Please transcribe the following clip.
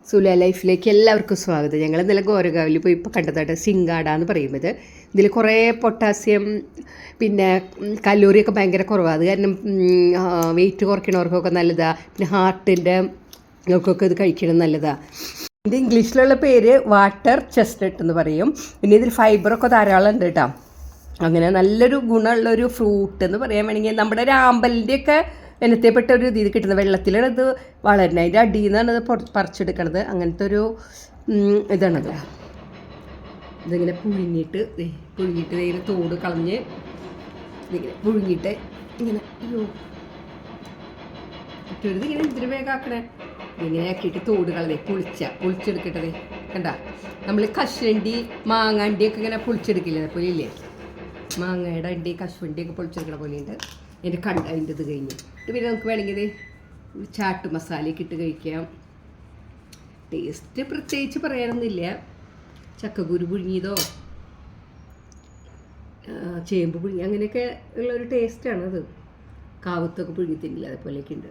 സുല ലൈഫിലേക്ക് എല്ലാവർക്കും സ്വാഗതം. ഞങ്ങൾ ഇന്നലെ ഗോരഗാവിൽ പോയി ഇപ്പോൾ കണ്ടതായിട്ട് സിംഗാട എന്ന് പറയുന്നത്. ഇതിൽ കുറേ പൊട്ടാസ്യം പിന്നെ കലോറിയൊക്കെ ഭയങ്കര കുറവാണ്. അത് കാരണം വെയിറ്റ് കുറയ്ക്കണവർക്കൊക്കെ നല്ലതാണ്. പിന്നെ ഹാർട്ടിൻ്റെ ഒക്കെ ഇത് കഴിക്കണം നല്ലതാണ്. ഇതിൻ്റെ ഇംഗ്ലീഷിലുള്ള പേര് വാട്ടർ ചെസ്റ്റ്നട്ട് എന്ന് പറയും. പിന്നെ ഇതിൽ ഫൈബറൊക്കെ ധാരാളം ഉണ്ട് കേട്ടോ. അങ്ങനെ നല്ലൊരു ഗുണമുള്ളൊരു ഫ്രൂട്ട് എന്ന് പറയാൻ വേണമെങ്കിൽ നമ്മുടെ രാമ്പലിൻ്റെയൊക്കെ ഇനത്തെപ്പെട്ട ഒരു ഇത് കിട്ടുന്നത്. വെള്ളത്തിലാണ് ഇത് വളരുന്നത്. അതിൻ്റെ അടിയിൽ നിന്നാണ് ഇത് പറിച്ചെടുക്കണത്. അങ്ങനത്തെ ഒരു ഇതാണത്. ഇതിങ്ങനെ പുഴുങ്ങിയിട്ട് ഇതിങ്ങനെ തോട് കളഞ്ഞ് ഇതിങ്ങനെ പുഴുങ്ങിയിട്ട് ഇങ്ങനെ ഇതിങ്ങനെ എന്തിനു വേഗം ആക്കണേ. ഇങ്ങനെ ആക്കിയിട്ട് തോട് കളഞ്ഞേ പൊളിച്ചെടുക്കട്ടതേ. കണ്ട നമ്മൾ കശുവണ്ടി മാങ്ങാണ്ടിയൊക്കെ ഇങ്ങനെ പൊളിച്ചെടുക്കില്ലേ അതുപോലെ ഇല്ലേ. മാങ്ങയുടെ അണ്ടി കശുവണ്ടിയൊക്കെ പൊളിച്ചെടുക്കണ പോലെയുണ്ട് അതിൻ്റെ ഇത് കഴിഞ്ഞ്. പിന്നെ നമുക്ക് വേണമെങ്കിൽ ചാട്ട് മസാലയൊക്കെ ഇട്ട് കഴിക്കാം. ടേസ്റ്റ് പ്രത്യേകിച്ച് പറയാനൊന്നുമില്ല. ചക്കക്കുരു പുഴുങ്ങിയതോ ചേമ്പ് പുഴുങ്ങി അങ്ങനെയൊക്കെ ഉള്ളൊരു ടേസ്റ്റാണത്. കാവത്തൊക്കെ പുഴുങ്ങി തിന്നില്ല അതുപോലെയൊക്കെ ഉണ്ട്.